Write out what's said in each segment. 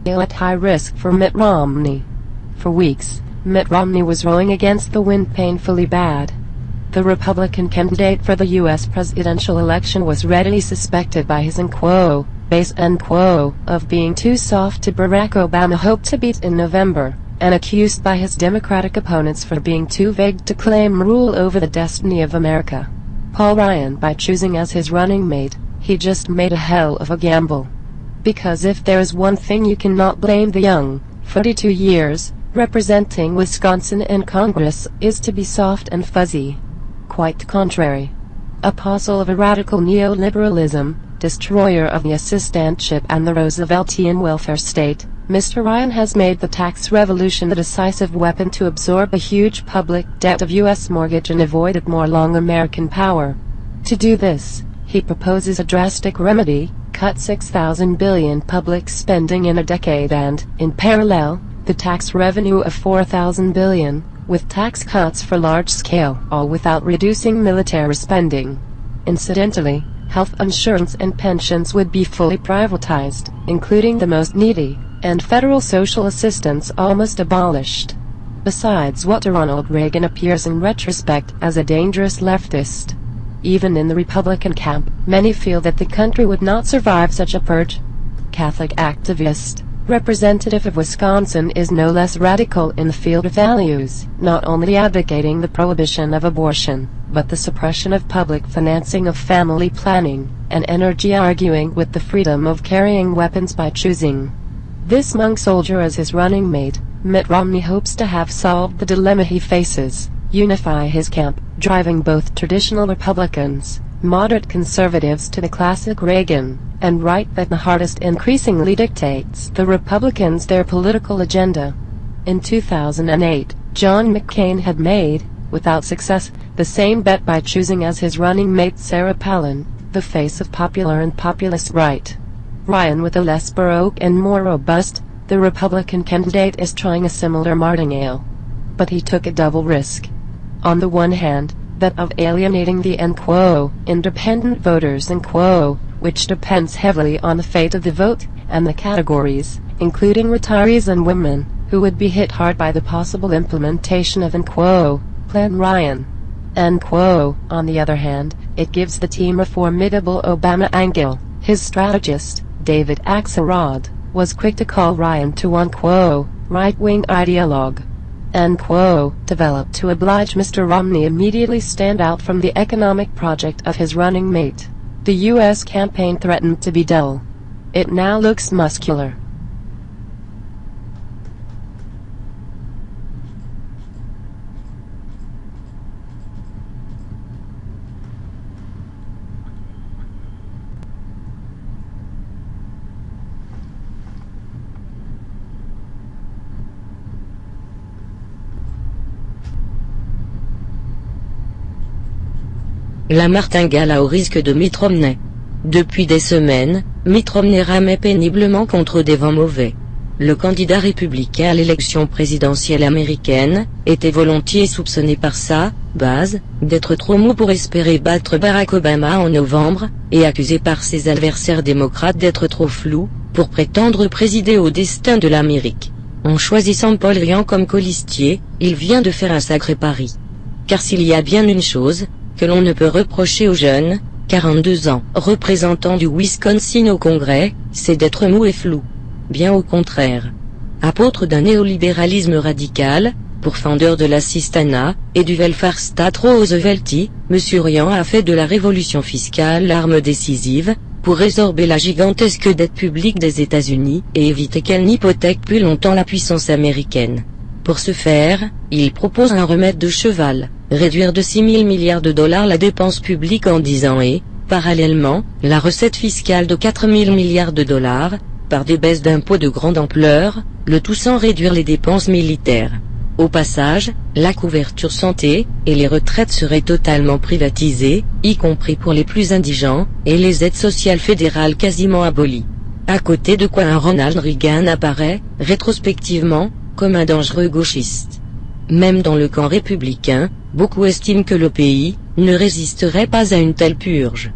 at high risk for Mitt Romney. For weeks, Mitt Romney was rowing against the wind painfully bad. The Republican candidate for the U.S. presidential election was readily suspected by his base of being too soft to Barack Obama hoped to beat in November, and accused by his Democratic opponents for being too vague to claim rule over the destiny of America. Paul Ryan, by choosing as his running mate, he just made a hell of a gamble. Because if there is one thing you cannot blame the young, 42 years, representing Wisconsin in Congress, is to be soft and fuzzy. Quite the contrary. Apostle of a radical neoliberalism, destroyer of the assistantship and the Rooseveltian welfare state, Mr. Ryan has made the tax revolution a decisive weapon to absorb a huge public debt of U.S. mortgage and avoid it more long American power. To do this, he proposes a drastic remedy, cut $6,000 billion public spending in a decade and, in parallel, the tax revenue of $4,000 billion, with tax cuts for large scale, all without reducing military spending. Incidentally, health insurance and pensions would be fully privatized, including the most needy, and federal social assistance almost abolished. Besides, Ronald Reagan appears in retrospect as a dangerous leftist. Even in the Republican camp, many feel that the country would not survive such a purge. Catholic activist, representative of Wisconsin, is no less radical in the field of values, not only advocating the prohibition of abortion, but the suppression of public financing of family planning, and energy arguing with the freedom of carrying weapons by choosing this monk soldier as his running mate. Mitt Romney hopes to have solved the dilemma he faces, unify his camp, driving both traditional Republicans, moderate conservatives to the classic Reagan, and right that the hardest increasingly dictates the Republicans their political agenda. In 2008, John McCain had made, without success, the same bet by choosing as his running mate Sarah Palin, the face of popular and populist right. Ryan, with a less baroque and more robust, the Republican candidate, is trying a similar martingale. But he took a double risk. On the one hand, that of alienating the independent voters which depends heavily on the fate of the vote, and the categories, including retirees and women, who would be hit hard by the possible implementation of Plan Ryan. On the other hand, it gives the team a formidable Obama angle. His strategist, David Axelrod, was quick to call Ryan to one right-wing ideologue developed to oblige Mr. Romney immediately stand out from the economic project of his running mate. The U.S. campaign threatened to be dull. It now looks muscular. La martingale à haut risque de Mitt Romney. Depuis des semaines, Mitt Romney ramait péniblement contre des vents mauvais. Le candidat républicain à l'élection présidentielle américaine était volontiers soupçonné par sa base d'être trop mou pour espérer battre Barack Obama en novembre, et accusé par ses adversaires démocrates d'être trop flou pour prétendre présider au destin de l'Amérique. En choisissant Paul Ryan comme colistier, il vient de faire un sacré pari. Car s'il y a bien une chose que l'on ne peut reprocher au jeune, 42 ans, représentant du Wisconsin au Congrès, c'est d'être mou et flou. Bien au contraire. Apôtre d'un néolibéralisme radical, pourfendeur de l'assistanat et du welfare state Roosevelti, M. Ryan a fait de la révolution fiscale l'arme décisive pour résorber la gigantesque dette publique des États-Unis et éviter qu'elle n'hypothèque plus longtemps la puissance américaine. Pour ce faire, il propose un remède de cheval, réduire de 6 000 milliards de dollars la dépense publique en 10 ans et, parallèlement, la recette fiscale de 4 000 milliards de dollars, par des baisses d'impôts de grande ampleur, le tout sans réduire les dépenses militaires. Au passage, la couverture santé et les retraites seraient totalement privatisées, y compris pour les plus indigents, et les aides sociales fédérales quasiment abolies. À côté de quoi un Ronald Reagan apparaît, rétrospectivement, comme un dangereux gauchiste. Même dans le camp républicain, beaucoup estiment que le pays ne résisterait pas à une telle purge.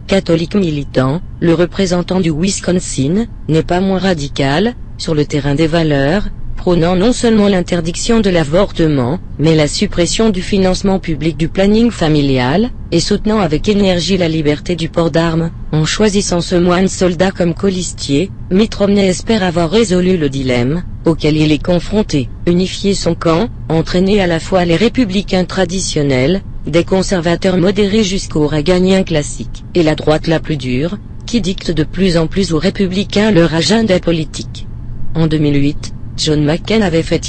Catholique militant, le représentant du Wisconsin n'est pas moins radical, sur le terrain des valeurs, prônant non seulement l'interdiction de l'avortement, mais la suppression du financement public du planning familial, et soutenant avec énergie la liberté du port d'armes. En choisissant ce moine soldat comme colistier, Mitt Romney espère avoir résolu le dilemme auquel il est confronté, unifier son camp, entraîner à la fois les républicains traditionnels, des conservateurs modérés jusqu'aux Reaganiens classiques, et la droite la plus dure, qui dicte de plus en plus aux républicains leur agenda politique. En 2008, John McCain avait fait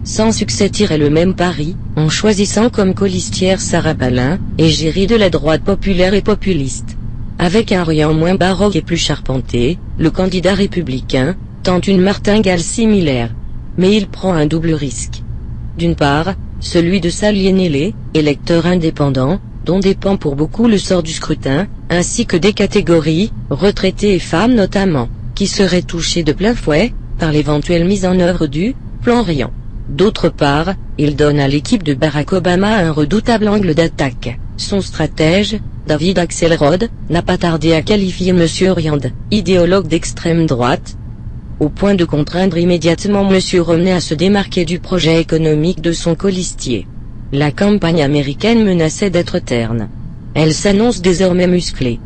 sans succès le même pari, en choisissant comme colistière Sarah Palin, égérie de la droite populaire et populiste. Avec un riant moins baroque et plus charpenté, le candidat républicain tente une martingale similaire. Mais il prend un double risque. D'une part, celui de s'aliéner les électeurs indépendants, dont dépend pour beaucoup le sort du scrutin, ainsi que des catégories, retraités et femmes notamment, qui seraient touchées de plein fouet par l'éventuelle mise en œuvre du plan Riant. D'autre part, il donne à l'équipe de Barack Obama un redoutable angle d'attaque. Son stratège, David Axelrod, n'a pas tardé à qualifier M. Riand d'idéologue d'extrême droite, au point de contraindre immédiatement M. Romney à se démarquer du projet économique de son colistier. La campagne américaine menaçait d'être terne. Elle s'annonce désormais musclée.